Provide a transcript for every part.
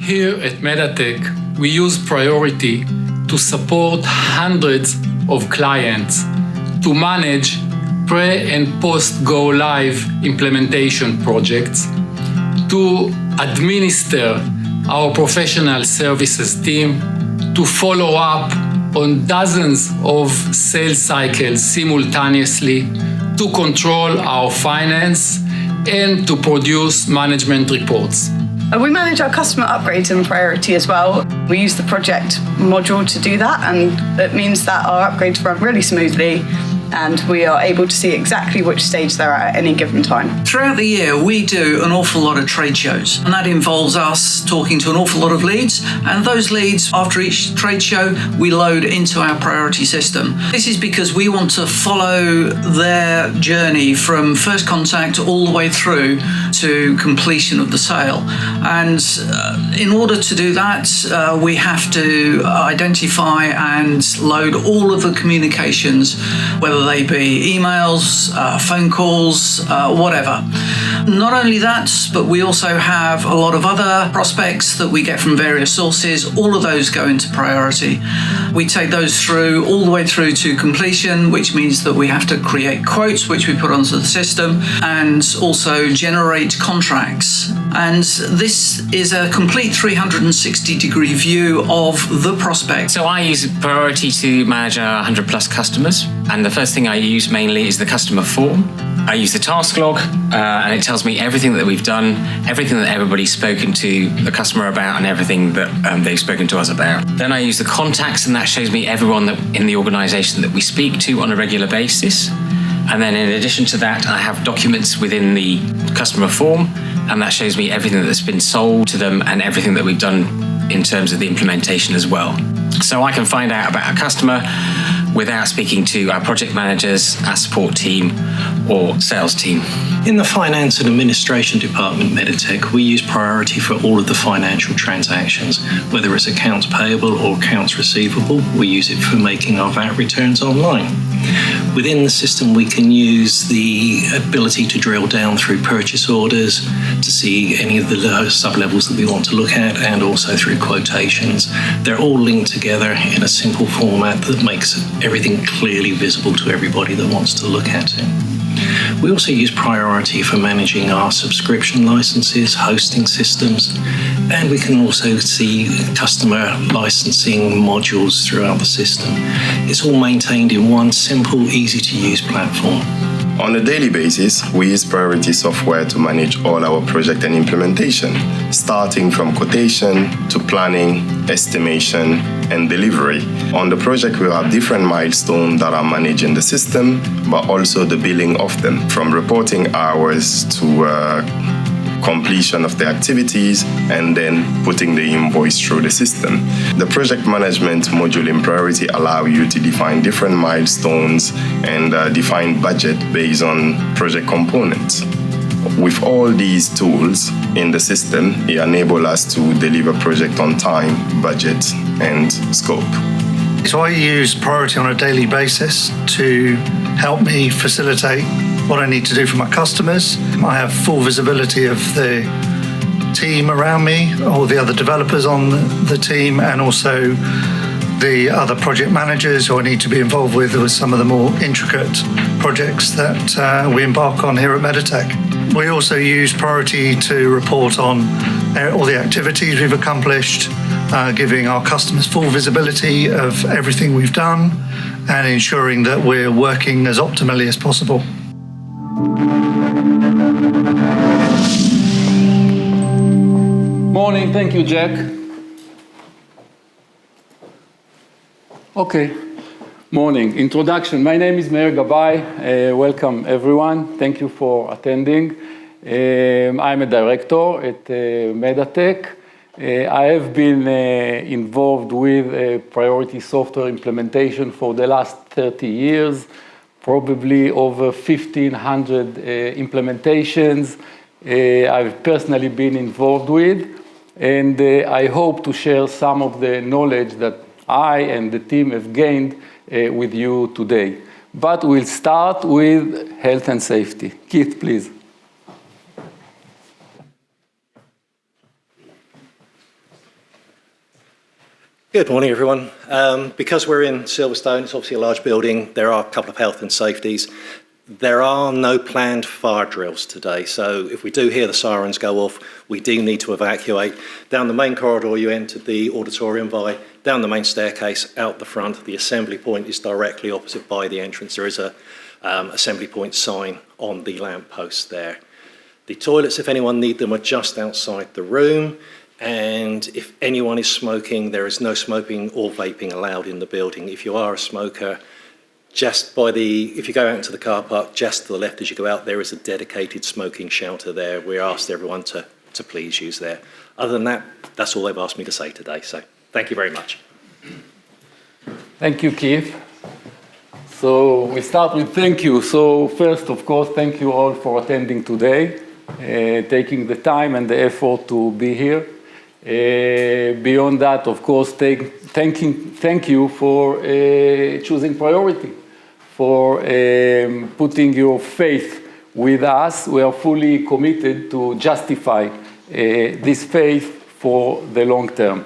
Here at Medatech, we use Priority to support hundreds of clients to manage pre- and post-go live implementation projects, to administer our professional services team, to follow up on dozens of sales cycles simultaneously, to control our finance, and to produce management reports. We manage our customer upgrades in Priority as well. We use the project module to do that, and it means that our upgrades run really smoothly and we are able to see exactly which stage they're at any given time. Throughout the year, we do an awful lot of trade shows, and that involves us talking to an awful lot of leads, and those leads, after each trade show, we load into our Priority system. This is because we want to follow their journey from first contact all the way through to completion of the sale. And in order to do that, we have to identify and load all of the communications, whether they be emails, phone calls, whatever. Not only that, but we also have a lot of other prospects that we get from various sources. All of those go into Priority. We take those through all the way through to completion, which means that we have to create quotes, which we put onto the system, and also generate contracts. And this is a complete 360-degree view of the prospect. So I use Priority to manage 100 plus customers, and the first thing I use mainly is the customer form. I use the task log, and it tells me everything that we've done, everything that everybody's spoken to the customer about, and everything that they've spoken to us about. Then I use the contacts, and that shows me everyone that in the organization that we speak to on a regular basis. And then in addition to that, I have documents within the customer form, and that shows me everything that's been sold to them and everything that we've done in terms of the implementation as well. So I can find out about a customer without speaking to our project managers, our support team, or sales team. In the finance and administration department, Medatech, we use Priority for all of the financial transactions, whether it's accounts payable or accounts receivable. We use it for making our VAT returns online. Within the system, we can use the ability to drill down through purchase orders to see any of the sub-levels that we want to look at, and also through quotations. They're all linked together in a simple format that makes everything clearly visible to everybody that wants to look at it. We also use Priority for managing our subscription licenses, hosting systems, and we can also see customer licensing modules throughout the system. It's all maintained in one simple, easy-to-use platform. On a daily basis, we use Priority software to manage all our project and implementation, starting from quotation to planning, estimation, and delivery. On the project, we'll have different milestones that are managed in the system, but also the billing of them, from reporting hours to completion of the activities, and then putting the invoice through the system. The project management module in Priority allows you to define different milestones and define budget based on project components. With all these tools in the system, it enables us to deliver project on time, budget, and scope. So I use Priority on a daily basis to help me facilitate what I need to do for my customers. I have full visibility of the team around me, all the other developers on the team, and also the other project managers who I need to be involved with some of the more intricate projects that we embark on here at Medatech. We also use Priority to report on all the activities we've accomplished, giving our customers full visibility of everything we've done and ensuring that we're working as optimally as possible. Morning, thank you, Jack. Okay, morning. Introduction. My name is Meir Gabay. Welcome, everyone. Thank you for attending. I'm a director at Medatech. I have been involved with Priority software implementation for the last 30 years. Probably over 1,500 implementations I've personally been involved with, and I hope to share some of the knowledge that I and the team have gained with you today. But we'll start with health and safety. Keith, please. Good morning, everyone. Because we're in Silverstone, it's obviously a large building. There are a couple of health and safeties. There are no planned fire drills today, so if we do hear the sirens go off, we do need to evacuate. Down the main corridor you entered the auditorium by, down the main staircase, out the front. The assembly point is directly opposite by the entrance. There is a assembly point sign on the lamp post there. The toilets, if anyone need them, are just outside the room. And if anyone is smoking, there is no smoking or vaping allowed in the building. If you are a smoker, if you go out into the car park, just to the left as you go out, there is a dedicated smoking shelter there. We asked everyone to please use there. Other than that, that's all they've asked me to say today. So thank you very much. Thank you, Keith. So we start with thank you. So first, of course, thank you all for attending today, taking the time and the effort to be here. Beyond that, of course, thank you for choosing Priority, for putting your faith with us. We are fully committed to justify this faith for the long term.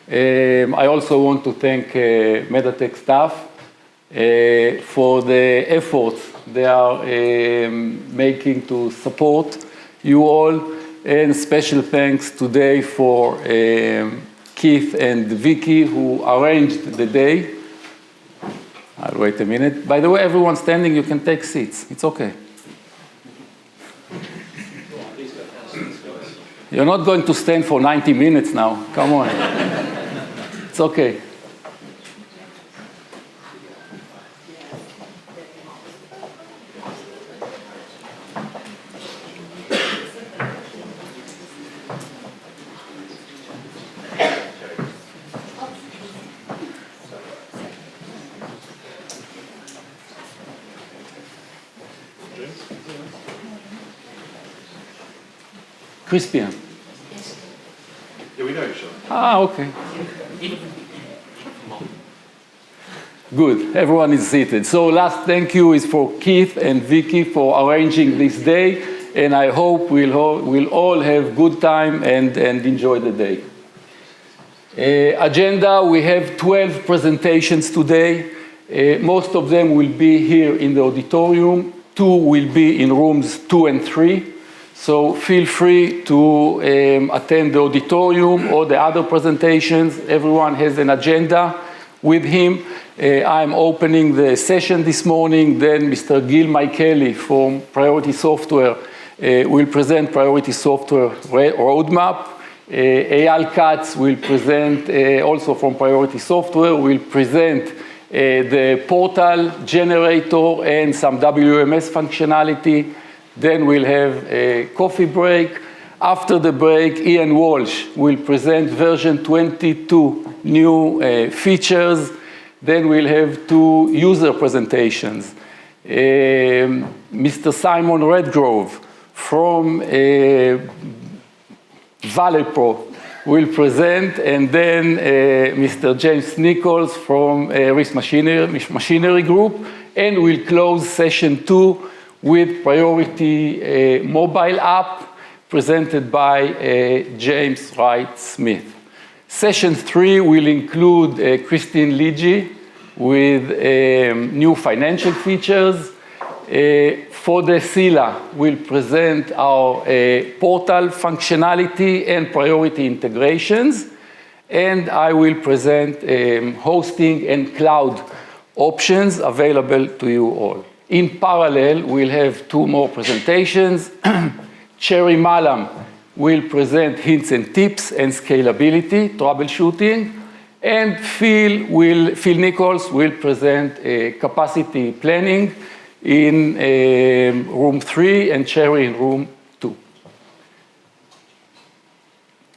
I also want to thank Medatech staff for the efforts they are making to support you all. And special thanks today for Keith and Vicky, who arranged the day. I'll wait a minute. By the way, everyone standing, you can take seats. It's okay. You're not going to stand for 90 minutes now. Come on. It's okay. Crispian. Yeah, we know each other. Okay. Good. Everyone is seated. So last thank you is for Keith and Vicky for arranging this day, and I hope we'll all have good time and enjoy the day. Agenda, we have 12 presentations today. Most of them will be here in the auditorium. 2 will be in rooms 2 and 3. So feel free to attend the auditorium or the other presentations. Everyone has an agenda with him. I'm opening the session this morning. Then Mr. Gil Michaeli from Priority Software will present Priority Software roadmap. Eyal Katz will present, also from Priority Software, will present the portal generator and some WMS functionality. Then we'll have a coffee break. After the break, Ian Walsh will present version 22 new features. Then we'll have 2 user presentations. Mr. Simon Redgrove from Valepro will present, and then Mr. James Nichols from Risk Machinery Group, and we'll close session 2 with Priority mobile app presented by James Wright Smith. Session 3 will include Christine Ligi with new financial features. For the SILA, we'll present our portal functionality and Priority integrations. And I will present hosting and cloud options available to you all. In parallel, we'll have 2 more presentations. Cherry Malam will present hints and tips and scalability, troubleshooting. And Phil Nichols will present capacity planning in room 3 and Cherry in room 2.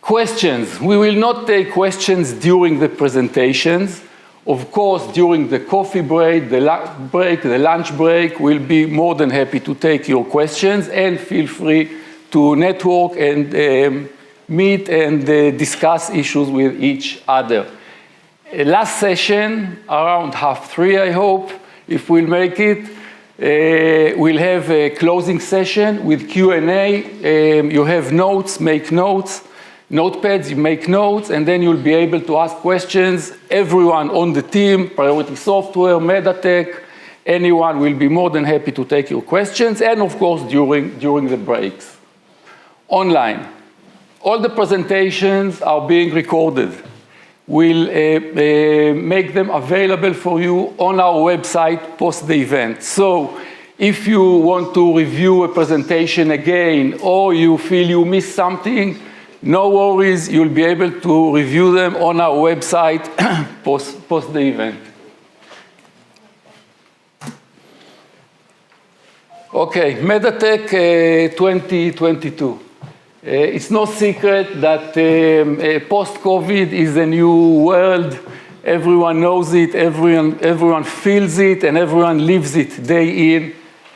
Questions. We will not take questions during the presentations. Of course, during the coffee break, the lunch break, we'll be more than happy to take your questions, and feel free to network and meet and discuss issues with each other. Last session, around 2:30, I hope, if we'll make it, we'll have a closing session with Q&A. You have notes, make notes. notepads, you make notes, and then you'll be able to ask questions. Everyone on the team, Priority Software, Medatech, anyone will be more than happy to take your questions, and of course, during the breaks. Online. All the presentations are being recorded. We'll make them available for you on our website post the event. So if you want to review a presentation again, or you feel you missed something, no worries, you'll be able to review them on our website post the event. Okay, Medatech 2022. It's no secret that post-COVID is a new world. Everyone knows it, everyone feels it, and everyone lives it day in,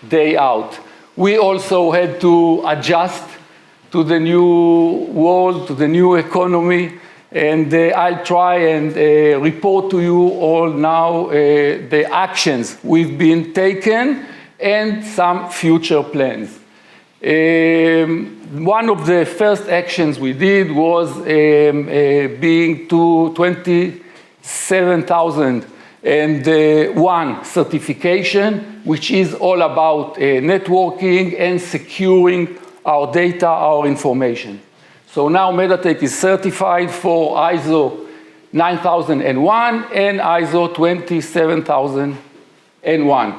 day out. We also had to adjust to the new world, to the new economy, and I'll try and report to you all now the actions we've been taken and some future plans. One of the first actions we did was being to 27,001 certification, which is all about networking and securing our data, our information. So now Medatech is certified for ISO 9001 and ISO 27001.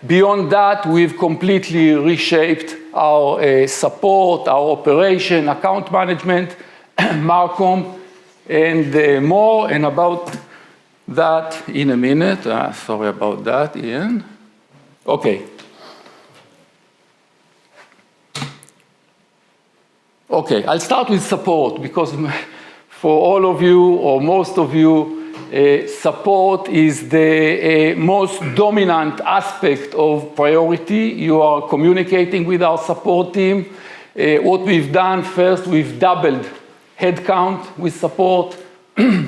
Beyond that, we've completely reshaped our support, our operation, account management, Marcom, and more, and about that in a minute. Sorry about that, Ian. Okay. Okay, I'll start with support, because for all of you, or most of you, support is the most dominant aspect of Priority. You are communicating with our support team. What we've done first, we've doubled headcount with support.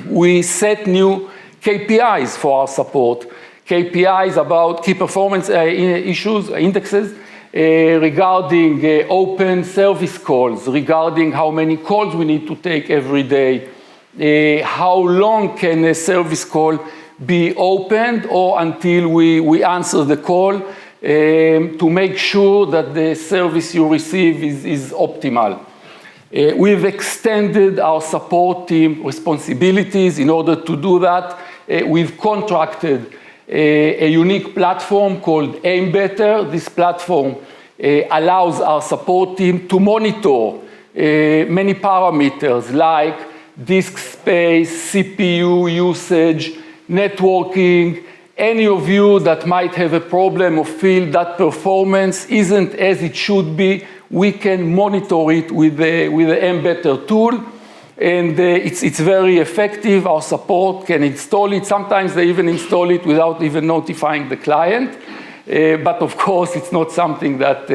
We set new KPIs for our support. KPIs about key performance issues, indexes, regarding open service calls, regarding how many calls we need to take every day, how long can a service call be opened or until we answer the call, to make sure that the service you receive is optimal. We've extended our support team responsibilities. In order to do that, we've contracted a unique platform called Aim Better. This platform allows our support team to monitor many parameters like disk space, CPU usage, networking. Any of you that might have a problem or feel that performance isn't as it should be, we can monitor it with the Aim Better tool. And it's very effective. Our support can install it. Sometimes they even install it without even notifying the client. But of course, it's not something that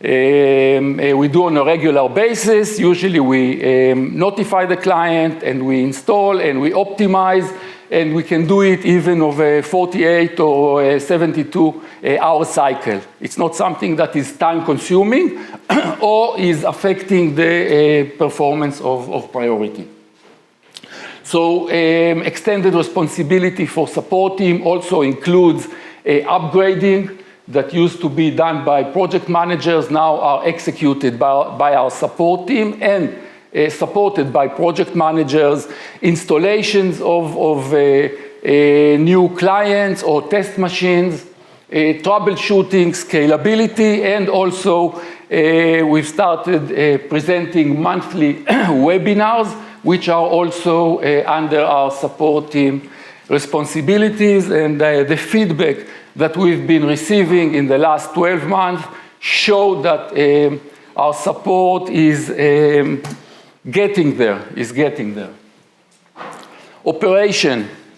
we do on a regular basis. Usually we notify the client and we install and we optimize, and we can do it even of a 48 or a 72-hour cycle. It's not something that is time-consuming or is affecting the performance of Priority. So extended responsibility for support team also includes upgrading that used to be done by project managers, now are executed by our support team and supported by project managers, installations of new clients or test machines, troubleshooting, scalability, and also we've started presenting monthly webinars, which are also under our support team responsibilities. And the feedback that we've been receiving in the last 12 months show that our support is getting there.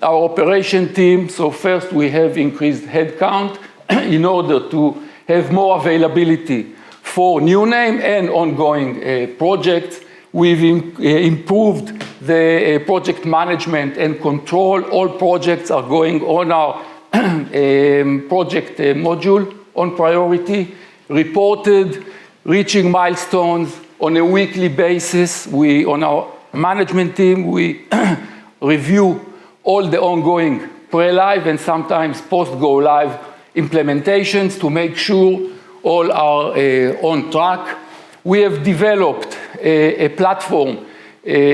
Our operation team, so first we have increased headcount in order to have more availability for new name and ongoing projects. We've improved the project management and control. All projects are going on our project module on Priority, reported, reaching milestones, on a weekly basis. On our management team, we review all the ongoing pre-live and sometimes post-go-live implementations to make sure all are on track. We have developed a platform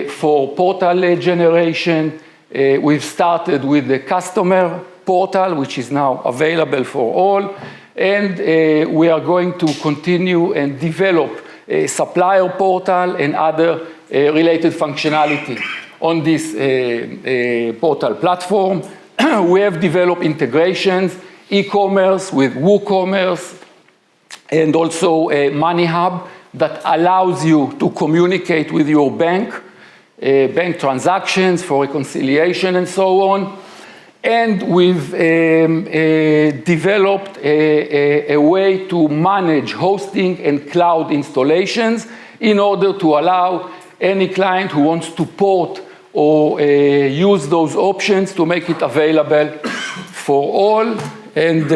for portal generation. We've started with the customer portal, which is now available for all, and we are going to continue and develop a supplier portal and other related functionality on this portal platform. We have developed integrations, e-commerce with WooCommerce, and also a Money Hub that allows you to communicate with your bank transactions for reconciliation and so on. And we've developed a way to manage hosting and cloud installations in order to allow any client who wants to port or use those options to make it available for all and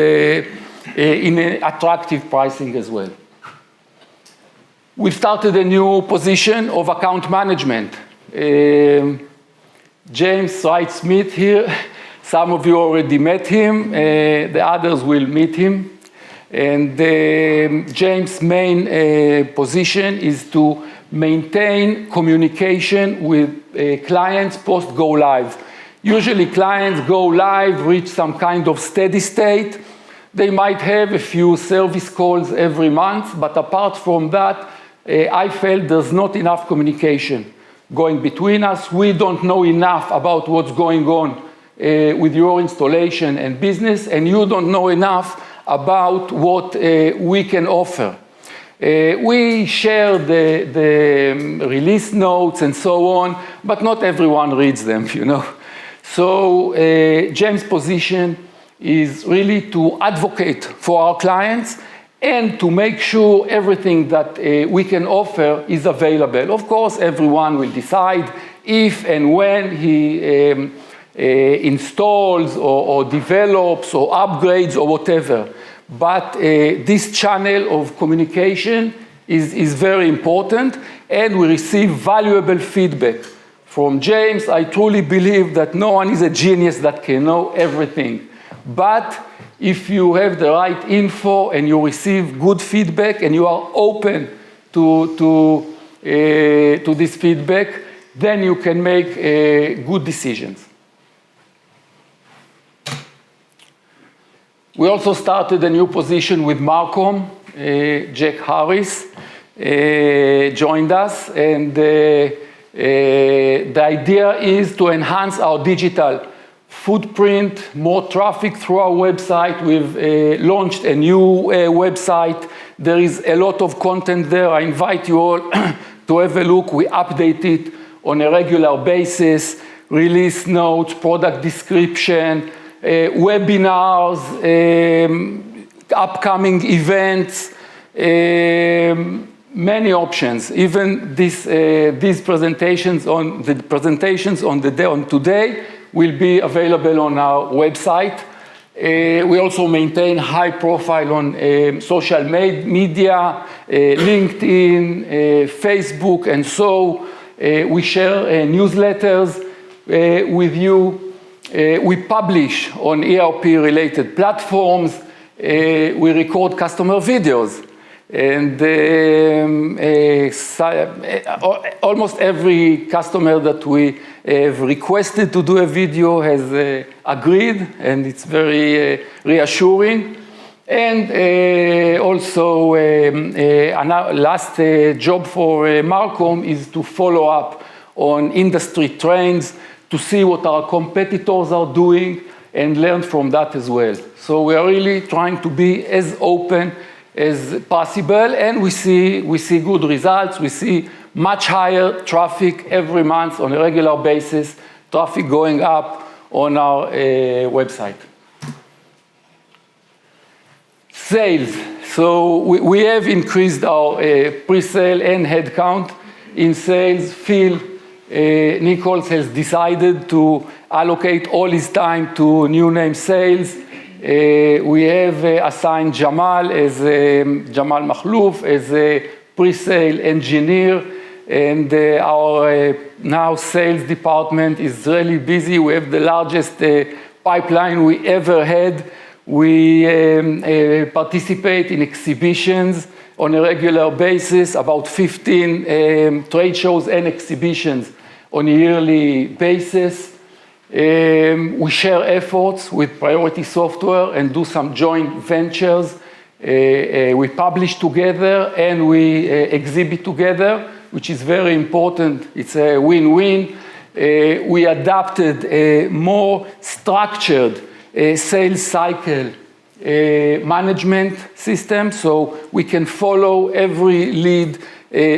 in an attractive pricing as well. We've started a new position of account management. James Wright-Smith here, some of you already met him, the others will meet him. And James' main position is to maintain communication with clients post-go live. Usually clients go live, reach some kind of steady state. They might have a few service calls every month, but apart from that, I felt there's not enough communication going between us. We don't know enough about what's going on with your installation and business, and you don't know enough about what we can offer. We share the release notes and so on, but not everyone reads them, you know. So James' position is really to advocate for our clients and to make sure everything that we can offer is available. Of course, everyone will decide if and when he installs or develops or upgrades or whatever. But this channel of communication is very important, and we receive valuable feedback from James. I truly believe that no one is a genius that can know everything. But if you have the right info and you receive good feedback and you are open to this feedback, then you can make good decisions. We also started a new position with Marcom. Jack Harris joined us, and the idea is to enhance our digital footprint, more traffic through our website. We've launched a new website. There is a lot of content there. I invite you all to have a look. We update it on a regular basis, release notes, product description, webinars, upcoming events, many options. Even these presentations on today will be available on our website. We also maintain high profile on social media, LinkedIn, Facebook, and so we share newsletters with you. We publish on ERP-related platforms. We record customer videos. And almost every customer that we have requested to do a video has agreed, and it's very reassuring. And also, our last job for Marcom is to follow up on industry trends, to see what our competitors are doing and learn from that as well. So we are really trying to be as open as possible, and we see good results. We see much higher traffic every month on a regular basis, traffic going up on our website. Sales. So we have increased our pre-sale and headcount in sales. Phil Nichols has decided to allocate all his time to new name sales. We have assigned Jamal Makhlouf as a pre-sale engineer, and our now sales department is really busy. We have the largest pipeline we ever had. We participate in exhibitions on a regular basis, about 15 trade shows and exhibitions on a yearly basis. We share efforts with Priority Software and do some joint ventures. We publish together and we exhibit together, which is very important. It's a win-win. We adapted a more structured sales cycle management system, so we can follow every lead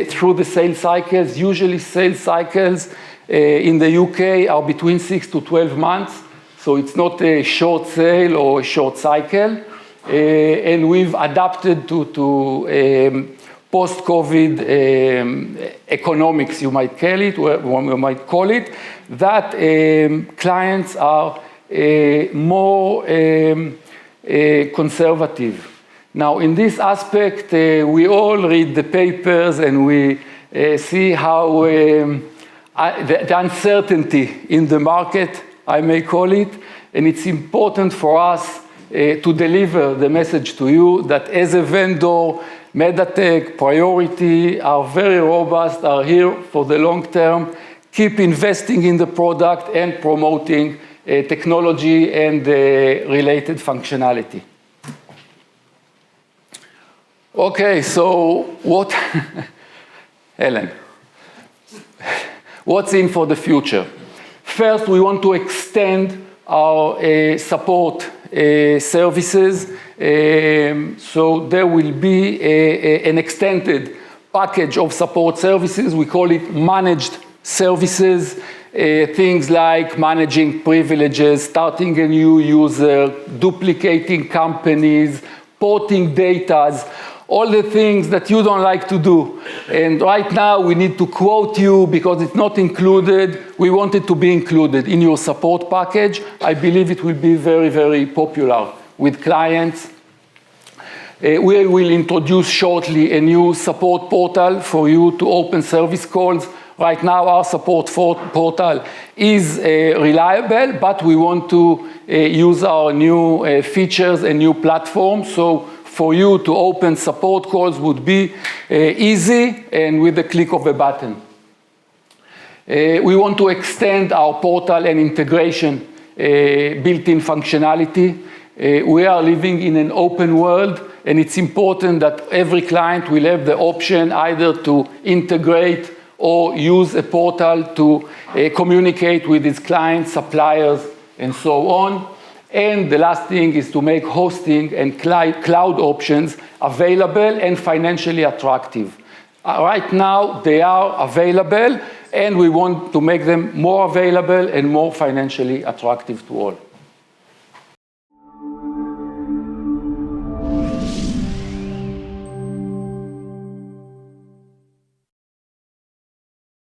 through the sales cycles. Usually sales cycles in the UK are between 6 to 12 months, so it's not a short sale or a short cycle. And we've adapted to post-COVID economics, you might call it, that clients are more conservative. Now, in this aspect, we all read the papers and we see how the uncertainty in the market, I may call it, and it's important for us to deliver the message to you that as a vendor, Medatech, Priority are very robust, are here for the long term, keep investing in the product and promoting technology and related functionality. Okay, so what, Helen, what's in for the future? First, we want to extend our support services. So there will be an extended package of support services. We call it managed services. Things like managing privileges, starting a new user, duplicating companies, porting data, all the things that you don't like to do. And right now we need to quote you because it's not included. We want it to be included in your support package. I believe it will be very, very popular with clients. We will introduce shortly a new support portal for you to open service calls. Right now, our support portal is reliable, but we want to use our new features and new platform. So for you to open support calls would be easy and with the click of a button. We want to extend our portal and integration built-in functionality. We are living in an open world, and it's important that every client will have the option either to integrate or use a portal to communicate with its clients, suppliers, and so on. And the last thing is to make hosting and cloud options available and financially attractive. Right now, they are available, and we want to make them more available and more financially attractive to all.